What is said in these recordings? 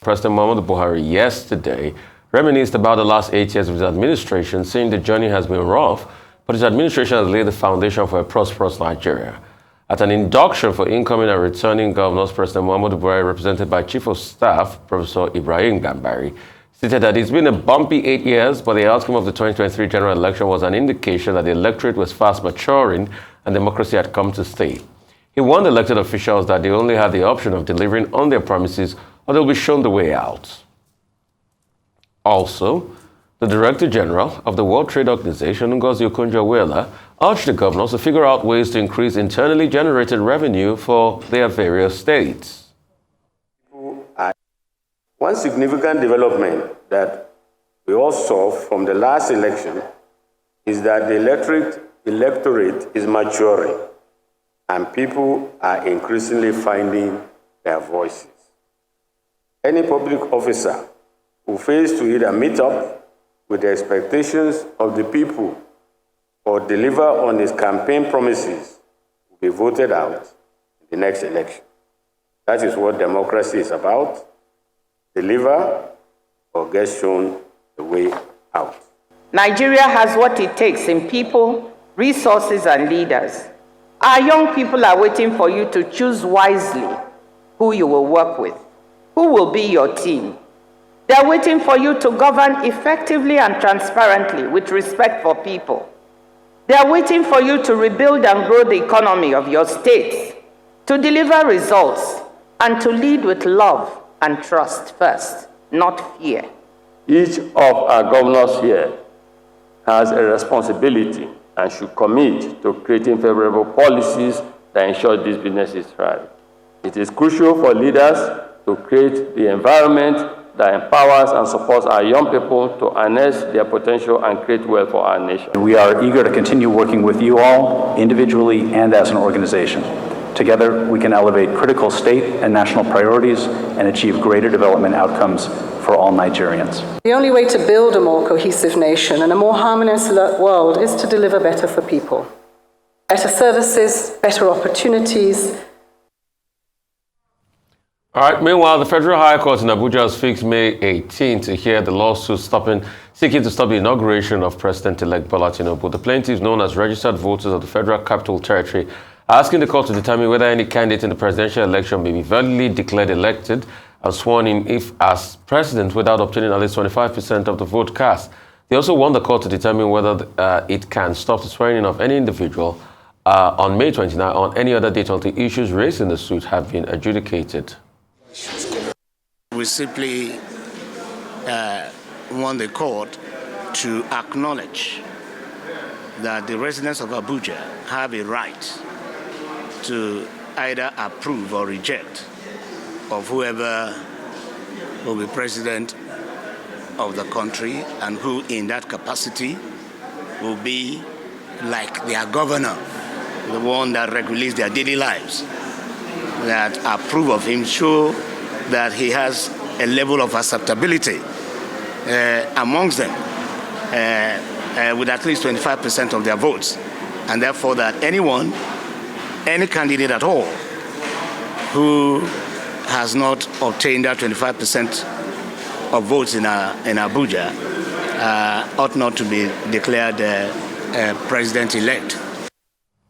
President Muhammadu Buhari yesterday reminisced about the last 8 years of his administration, saying the journey has been rough, but his administration has laid the foundation for a prosperous Nigeria. At an induction for incoming and returning governors, President Muhammadu Buhari, represented by Chief of Staff Professor Ibrahim Gambari, stated that it's been a bumpy 8 years, but the outcome of the 2023 general election was an indication that the electorate was fast maturing and democracy had come to stay. He warned elected officials that they only had the option of delivering on their promises or they'll be shown the way out. Also, the Director General of the World Trade Organization, Ngozi Okonjo-Iweala, urged the governors to figure out ways to increase internally generated revenue for their various states. One significant development that we all saw from the last election is that the electorate is maturing and people are increasingly finding their voices. Any public officer who fails to either meet up with the expectations of the people or deliver on his campaign promises will be voted out in the next election. That is what democracy is about. Deliver or get shown the way out. Nigeria has what it takes in people, resources, and leaders. Our young people are waiting for you to choose wisely who you will work with, who will be your team. They're waiting for you to govern effectively and transparently with respect for people. They're waiting for you to rebuild and grow the economy of your states, to deliver results, and to lead with love and trust first, not fear. Each of our governors here has a responsibility and should commit to creating favorable policies that ensure this business is thrive. It is crucial for leaders to create the environment that empowers and supports our young people to harness their potential and create wealth for our nation. We are eager to continue working with you all, individually and as an organization. Together, we can elevate critical state and national priorities and achieve greater development outcomes for all Nigerians. The only way to build a more cohesive nation and a more harmonious world is to deliver better for people. Better services, better opportunities. All right, meanwhile, the Federal High Court in Abuja has fixed May 18 to hear the lawsuit seeking to stop the inauguration of President-elect Bola Tinubu. The plaintiffs, known as registered voters of the Federal Capital Territory, are asking the court to determine whether any candidate in the presidential election may be validly declared elected and sworn in if as president without obtaining at least 25% of the vote cast. They also want the court to determine whether it can stop the swearing in of any individual on May 29 or on any other date until the issues raised in the suit have been adjudicated. We simply want the court to acknowledge that the residents of Abuja have a right to either approve or reject of whoever will be president of the country and who in that capacity will be like their governor, the one that regulates their daily lives, that approve of him, show that he has a level of acceptability amongst them with at least 25% of their votes, and therefore that any candidate at all who has not obtained that 25% of votes in Abuja ought not to be declared president-elect.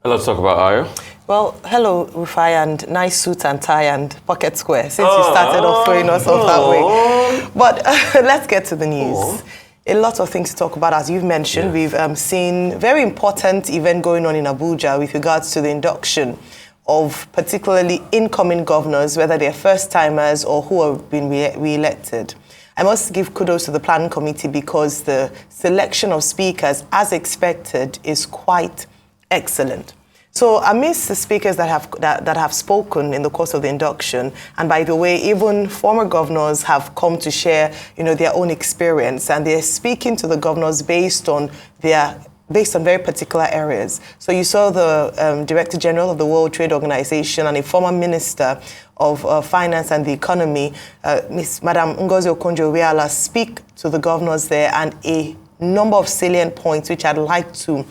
Let's talk about Ayo. Well, hello, Rufai, and nice suit and tie and pocket square, since you started off throwing us off that way. But let's get to the news. A lot of things to talk about, as you've mentioned. Yes. We've seen very important event going on in Abuja with regards to the induction of particularly incoming governors, whether they're first-timers or who have been re-elected. I must give kudos to the planning committee because the selection of speakers, as expected, is quite excellent. So amidst the speakers that have spoken in the course of the induction, and by the way, even former governors have come to share, their own experience, and they're speaking to the governors based on very particular areas. So you saw the Director General of the World Trade Organization and a former Minister of Finance and the Economy, Madam Ngozi Okonjo-Iweala, speak to the governors there, and a number of salient points which I'd like to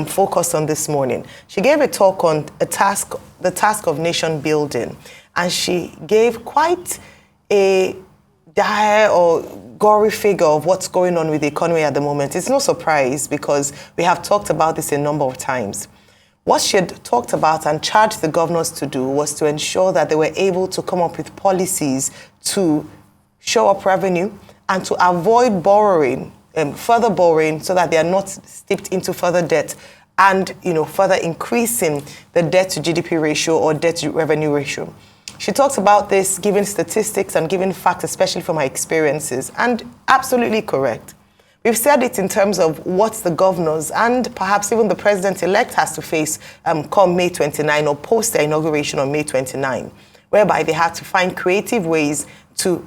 focus on this morning. She gave a talk on the task of nation building, and she gave quite a dire or gory figure of what's going on with the economy at the moment, it's no surprise because we have talked about this a number of times. What she had talked about and charged the governors to do was to ensure that they were able to come up with policies to show up revenue and to avoid borrowing, further borrowing, so that they are not steeped into further debt and, further increasing the debt to GDP ratio or debt to revenue ratio. She talks about this, giving statistics and giving facts, especially from her experiences, and absolutely correct. We've said it in terms of what the governors and perhaps even the president-elect has to face come May 29 or post their inauguration on May 29, whereby they have to find creative ways to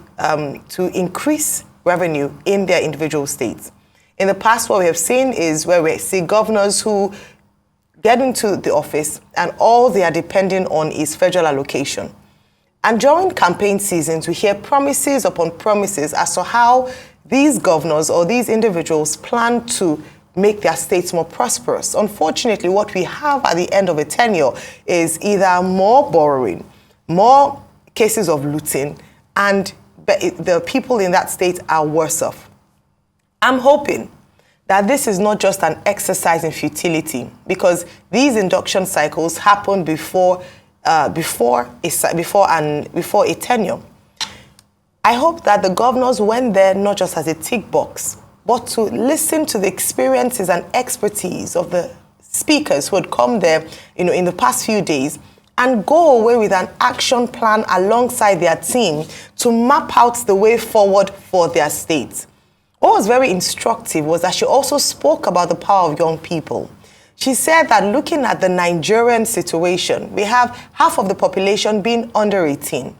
increase revenue in their individual states. In the past, what we have seen is where we see governors who get into the office and all they are depending on is federal allocation. And during campaign seasons, we hear promises upon promises as to how these governors or these individuals plan to make their states more prosperous. Unfortunately, what we have at the end of a tenure is either more borrowing, more cases of looting, and the people in that state are worse off. I'm hoping that this is not just an exercise in futility, because these induction cycles happen before a tenure. I hope that the governors went there not just as a tick box, but to listen to the experiences and expertise of the speakers who had come there, in the past few days, and go away with an action plan alongside their team to map out the way forward for their states. What was very instructive was that she also spoke about the power of young people. She said that looking at the Nigerian situation, we have half of the population being under 18.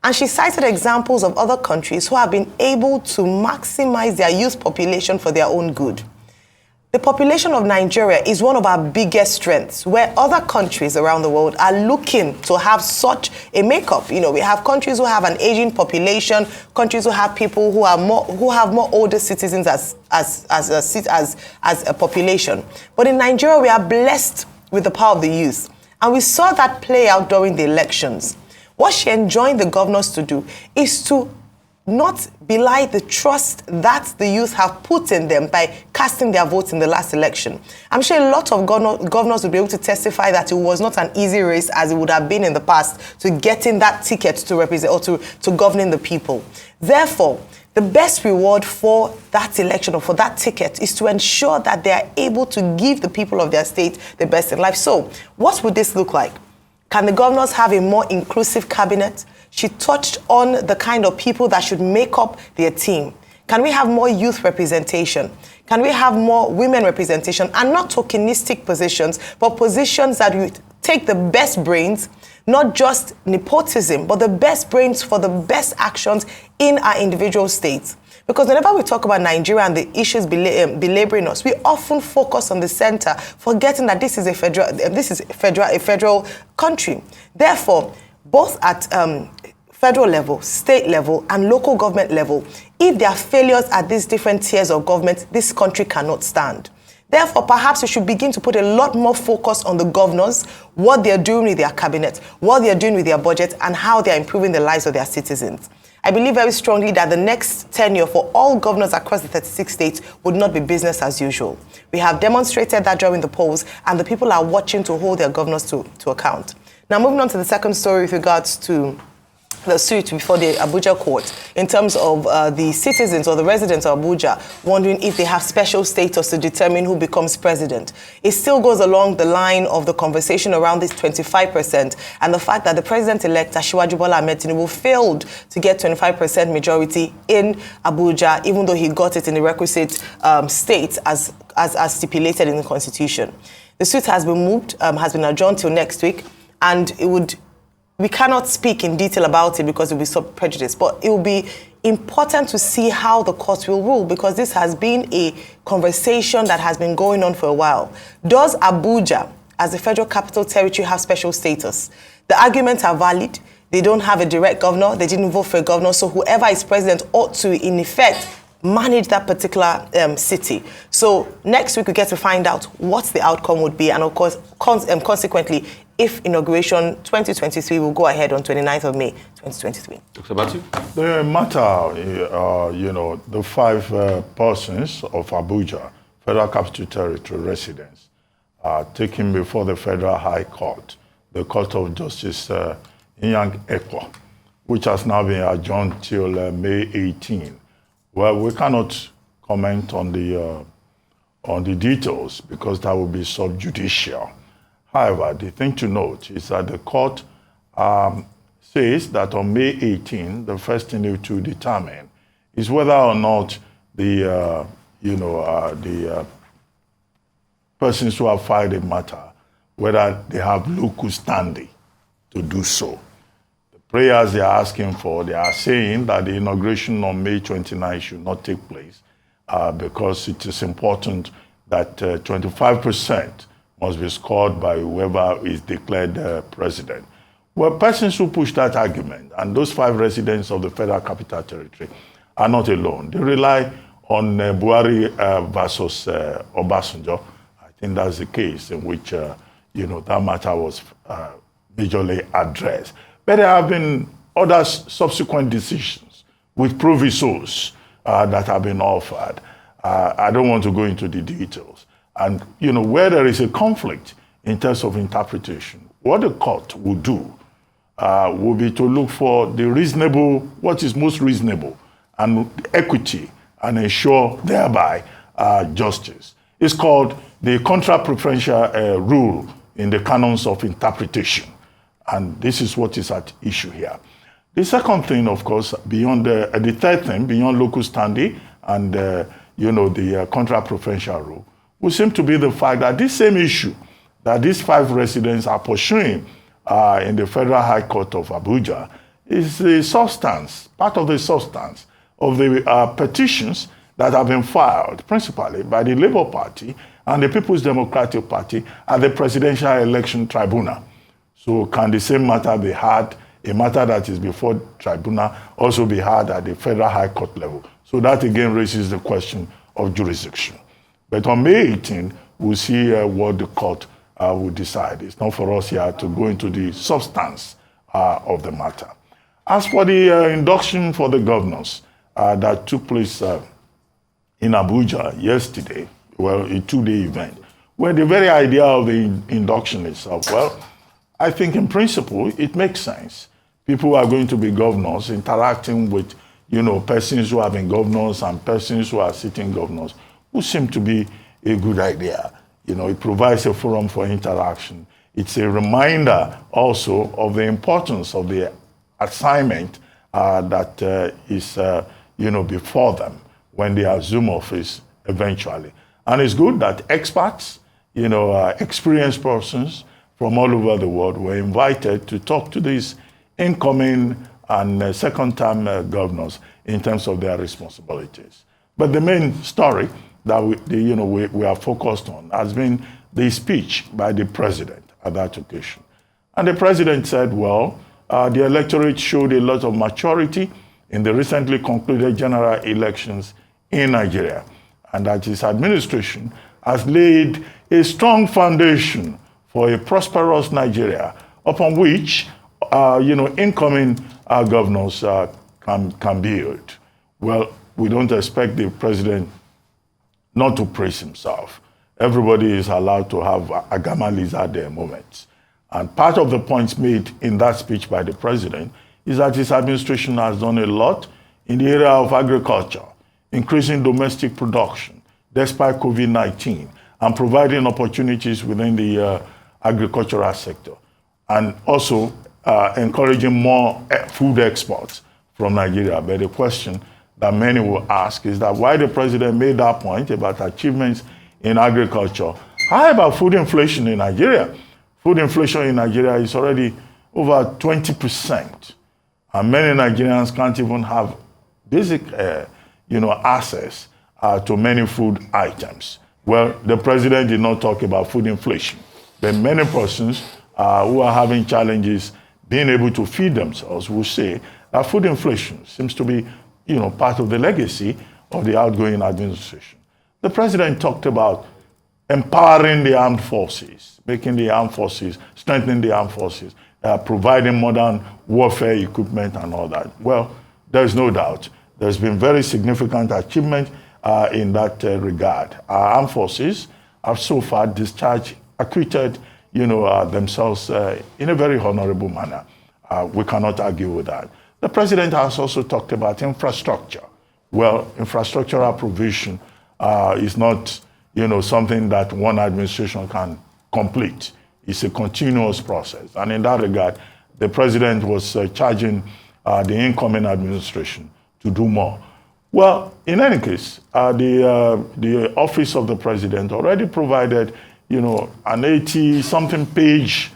And she cited examples of other countries who have been able to maximize their youth population for their own good. The population of Nigeria is one of our biggest strengths, where other countries around the world are looking to have such a makeup. We have countries who have an aging population, countries who have people who have more older citizens as a population. But in Nigeria, we are blessed with the power of the youth, and we saw that play out during the elections. What she enjoined the governors to do is to not belie the trust that the youth have put in them by casting their votes in the last election. I'm sure a lot of governors will be able to testify that it was not an easy race as it would have been in the past to getting that ticket to represent or to governing the people. Therefore, the best reward for that election or for that ticket is to ensure that they are able to give the people of their state the best in life. So, what would this look like? Can the governors have a more inclusive cabinet? She touched on the kind of people that should make up their team. Can we have more youth representation? Can we have more women representation? And not tokenistic positions, but positions that we take the best brains, not just nepotism, but the best brains for the best actions in our individual states. Because whenever we talk about Nigeria and the issues belaboring us, we often focus on the center, forgetting that this is a federal country. Therefore, both at federal level, state level, and local government level, if there are failures at these different tiers of government, this country cannot stand. Therefore, perhaps we should begin to put a lot more focus on the governors, what they're doing with their cabinet, what they're doing with their budget, and how they're improving the lives of their citizens. I believe very strongly that the next tenure for all governors across the 36 states would not be business as usual. We have demonstrated that during the polls, and the people are watching to hold their governors to account. Now, moving on to the second story with regards to the suit before the Abuja court in terms of the citizens or the residents of Abuja wondering if they have special status to determine who becomes president. It still goes along the line of the conversation around this 25% and the fact that the president-elect Asiwaju Bola Ahmed Tinubu failed to get 25% majority in Abuja, even though he got it in the requisite states as stipulated in the constitution. The suit has been moved, has been adjourned till next week, and we cannot speak in detail about it because it will be so prejudiced, but it will be important to see how the court will rule, because this has been a conversation that has been going on for a while. Does Abuja, as the Federal Capital Territory, have special status? The arguments are valid. They don't have a direct governor. They didn't vote for a governor. So whoever is president ought to, in effect, manage that particular city. So next week we get to find out what the outcome would be, and of course, consequently, if inauguration 2023 will go ahead on 29th of May 2023? Dr. Batu? The matter, the 5 persons of Abuja, Federal Capital Territory residents, are taken before the Federal High Court, the Court of Justice Inyang Ekwa, which has now been adjourned till May 18. Well, we cannot comment on the details because that will be subjudicial. However, the thing to note is that the court says that on May 18, the first thing to determine is whether or not the persons who have filed a matter, whether they have locus standi to do so. The prayers they are asking for, they are saying that the inauguration on May 29 should not take place because it is important that 25% must be scored by whoever is declared president. Well, persons who push that argument, and those 5 residents of the Federal Capital Territory are not alone. They rely on Buhari versus Obasanjo. I think that's the case in which, that matter was majorly addressed. But there have been other subsequent decisions with provisos that have been offered. I don't want to go into the details. And, where there is a conflict in terms of interpretation, what the court will do will be to look for what is most reasonable and equity and ensure thereby justice. It's called the contra-preferential rule in the canons of interpretation. And this is what is at issue here. The second thing, of course, beyond the third thing, beyond locus standi and, the contra-preferential rule, will seem to be the fact that this same issue that these 5 residents are pursuing in the Federal High Court of Abuja is the substance, part of the substance of the petitions that have been filed principally by the Labour Party and the People's Democratic Party at the Presidential Election Tribunal. So can the same matter be had, a matter that is before tribunal, also be had at the Federal High Court level? So that again raises the question of jurisdiction. But on May 18, we'll see what the court will decide. It's not for us here to go into the substance of the matter. As for the induction for the governors that took place in Abuja yesterday, well, a 2-day event, well, the very idea of the induction itself, well, I think in principle, it makes sense. People are going to be governors interacting with, persons who have been governors and persons who are sitting governors, who seem to be a good idea. It provides a forum for interaction. It's a reminder also of the importance of the assignment that is, before them when they assume office eventually. And it's good that experts, experienced persons from all over the world were invited to talk to these incoming and second-term governors in terms of their responsibilities. But the main story that we are focused on has been the speech by the president at that occasion. And the president said, well, the electorate showed a lot of maturity in the recently concluded general elections in Nigeria, and that his administration has laid a strong foundation for a prosperous Nigeria upon which, incoming governors can build. Well, we don't expect the president not to praise himself. Everybody is allowed to have agamalis at their moments. And part of the points made in that speech by the president is that his administration has done a lot in the area of agriculture, increasing domestic production despite COVID-19, and providing opportunities within the agricultural sector, and also encouraging more food exports from Nigeria. But the question that many will ask is that why the president made that point about achievements in agriculture. How about food inflation in Nigeria? Food inflation in Nigeria is already over 20%. And many Nigerians can't even have basic access to many food items. Well, the president did not talk about food inflation, but many persons who are having challenges being able to feed themselves will say that food inflation seems to be, part of the legacy of the outgoing administration. The president talked about empowering the armed forces, making the armed forces, strengthening the armed forces, providing modern warfare equipment and all that. Well, there's no doubt. There's been very significant achievement in that regard. Our armed forces have so far discharged, acquitted, themselves in a very honorable manner. We cannot argue with that. The president has also talked about infrastructure. Well, infrastructural provision is not, something that one administration can complete. It's a continuous process. And in that regard, the president was charging the incoming administration to do more. Well, in any case, the office of the president already provided, an 80-something page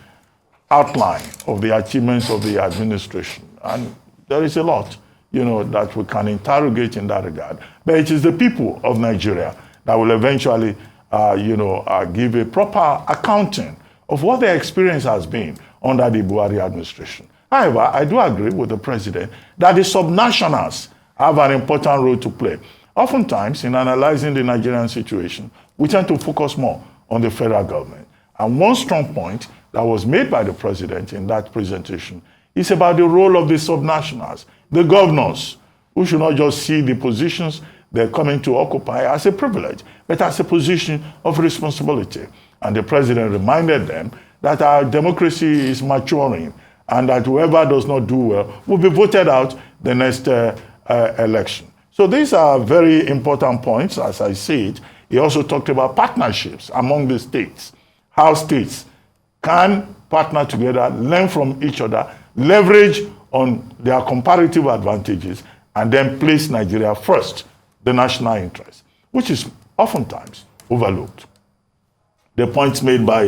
outline of the achievements of the administration. And there is a lot, that we can interrogate in that regard. But it is the people of Nigeria that will eventually, give a proper accounting of what their experience has been under the Buhari administration. However, I do agree with the president that the subnationals have an important role to play. Oftentimes, in analyzing the Nigerian situation, we tend to focus more on the federal government. And one strong point that was made by the president in that presentation is about the role of the subnationals, the governors, who should not just see the positions they're coming to occupy as a privilege, but as a position of responsibility. And the president reminded them that our democracy is maturing and that whoever does not do well will be voted out the next election. So these are very important points, as I see it. He also talked about partnerships among the states, how states can partner together, learn from each other, leverage on their comparative advantages, and then place Nigeria first, the national interest, which is oftentimes overlooked. The points made by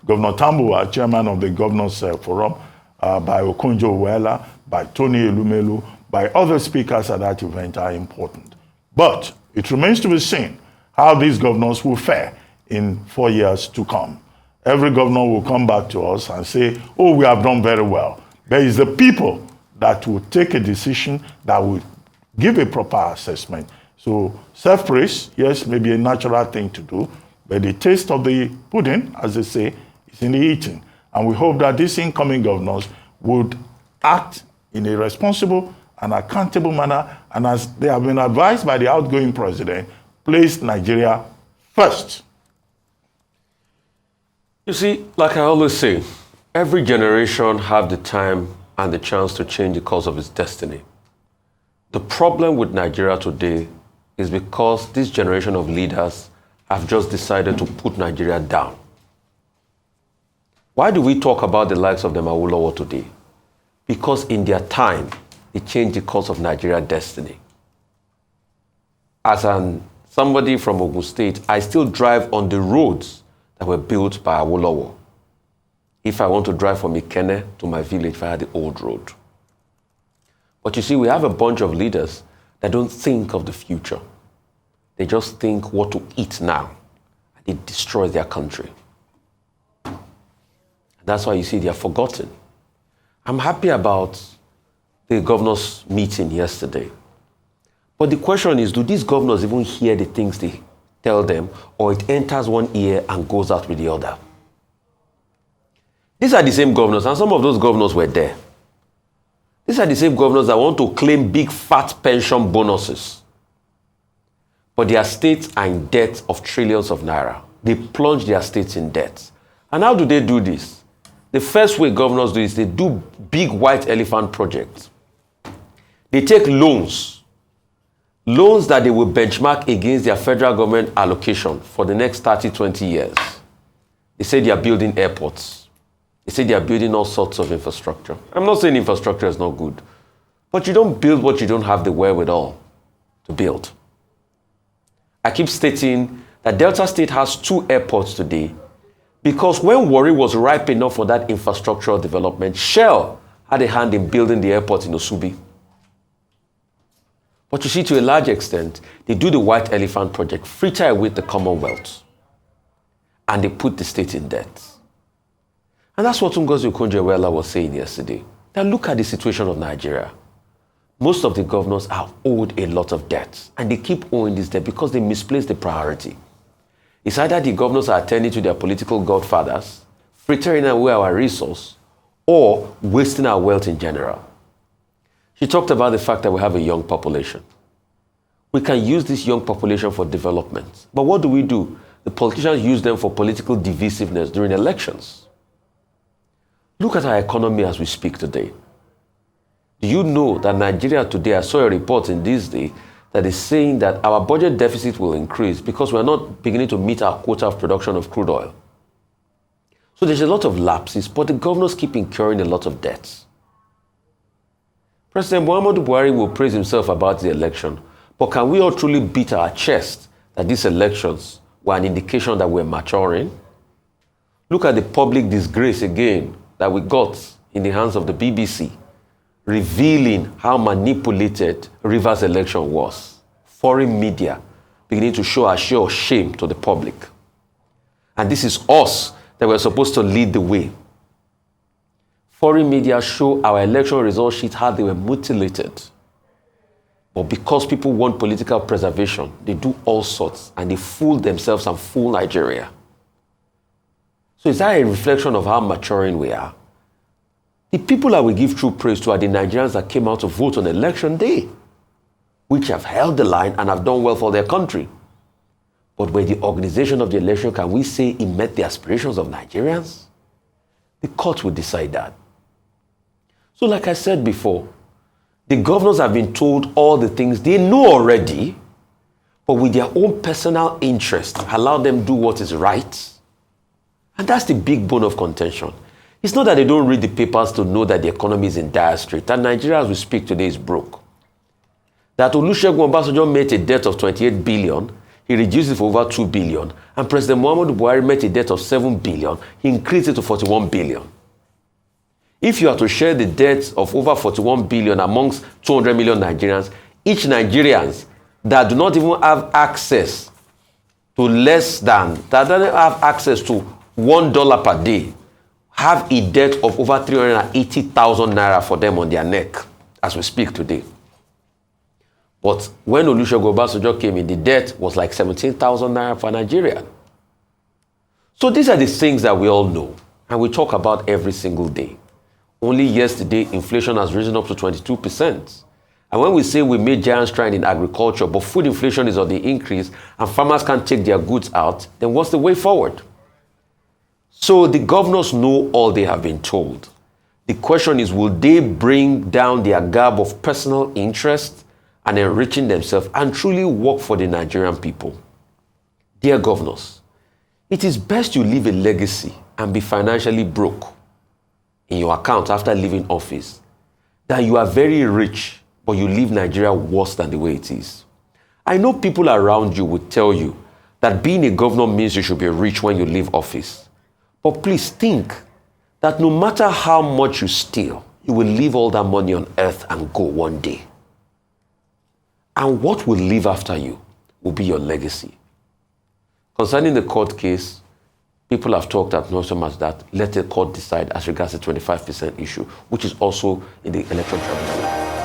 Governor Tambuwa, chairman of the Governors Forum, by Okonjo-Iweala, by Tony Elumelu, by other speakers at that event are important. But it remains to be seen how these governors will fare in 4 years to come. Every governor will come back to us and say, oh, we have done very well. But it's the people that will take a decision that will give a proper assessment. So self-praise, yes, may be a natural thing to do, but the taste of the pudding, as they say, is in the eating. And we hope that these incoming governors would act in a responsible and accountable manner, and as they have been advised by the outgoing president, place Nigeria first. You see, like I always say, every generation have the time and the chance to change the course of its destiny. The problem with Nigeria today is because this generation of leaders have just decided to put Nigeria down. Why do we talk about the likes of the Awolowo today? Because in their time, they changed the course of Nigeria's destiny. As somebody from Ogun State, I still drive on the roads that were built by Awolowo. If I want to drive from Ikene to my village via the old road. But you see, we have a bunch of leaders that don't think of the future. They just think what to eat now. And it destroys their country. And that's why you see they are forgotten. I'm happy about the governors' meeting yesterday. But the question is, do these governors even hear the things they tell them, or it enters one ear and goes out with the other? These are the same governors, and some of those governors were there. These are the same governors that want to claim big fat pension bonuses. But their states are in debt of trillions of naira. They plunge their states in debt. And how do they do this? The first way governors do is they do big white elephant projects. They take loans that they will benchmark against their federal government allocation for the next 30, 20 years. They say they are building airports. They say they are building all sorts of infrastructure. I'm not saying infrastructure is not good, but you don't build what you don't have the wherewithal to build. I keep stating that Delta State has 2 airports today because when Warri was ripe enough for that infrastructural development, Shell had a hand in building the airport in Osubi. But you see, to a large extent, they do the white elephant project, fritter away the Commonwealth, and they put the state in debt. And that's what Ngozi Okonjo-Iweala was saying yesterday. Now look at the situation of Nigeria. Most of the governors are owed a lot of debt, and they keep owing this debt because they misplaced the priority. It's either the governors are attending to their political godfathers, frittering away our resource, or wasting our wealth in general. She talked about the fact that we have a young population. We can use this young population for development. But what do? The politicians use them for political divisiveness during elections. Look at our economy as we speak today. Do you know that Nigeria today, I saw a report in this day that is saying that our budget deficit will increase because we are not beginning to meet our quota of production of crude oil. So there's a lot of lapses, but the governors keep incurring a lot of debts. President Muhammadu Buhari will praise himself about the election, but can we all truly beat our chest that these elections were an indication that we're maturing? Look at the public disgrace again that we got in the hands of the BBC, revealing how manipulated Rivers' election was. Foreign media beginning to show a show of shame to the public. And this is us that we're supposed to lead the way. Foreign media show our election result sheet how they were mutilated. But because people want political preservation, they do all sorts and they fool themselves and fool Nigeria. So is that a reflection of how maturing we are? The people that we give true praise to are the Nigerians that came out to vote on election day, which have held the line and have done well for their country. But with the organization of the election, can we say it met the aspirations of Nigerians? The court will decide that. So like I said before, the governors have been told all the things they know already, but with their own personal interest, allow them do what is right. And that's the big bone of contention. It's not that they don't read the papers to know that the economy is in dire straits, that Nigeria as we speak today is broke. That Olusegun Obasanjo met a debt of 28 billion, he reduced it for over 2 billion, and President Muhammadu Buhari met a debt of 7 billion, he increased it to 41 billion. If you are to share the debt of over 41 billion amongst 200 million Nigerians, each Nigerians that do not even have access to that doesn't have access to $1 per day, have a debt of over 380,000 naira for them on their neck as we speak today. But when Olusegun Obasanjo came in, the debt was like 17,000 naira for Nigeria. So these are the things that we all know and we talk about every single day. Only yesterday, inflation has risen up to 22%. And when we say we made giant strides in agriculture, but food inflation is on the increase and farmers can't take their goods out, then what's the way forward? So the governors know all they have been told. The question is, will they bring down their garb of personal interest and enriching themselves and truly work for the Nigerian people? Dear governors, it is best you leave a legacy and be financially broke in your account after leaving office than you are very rich, but you leave Nigeria worse than the way it is. I know people around you would tell you that being a governor means you should be rich when you leave office. But please think that no matter how much you steal, you will leave all that money on earth and go one day. And what will live after you will be your legacy. Concerning the court case, people have talked at not so much that let the court decide as regards the 25% issue, which is also in the electoral tribunal.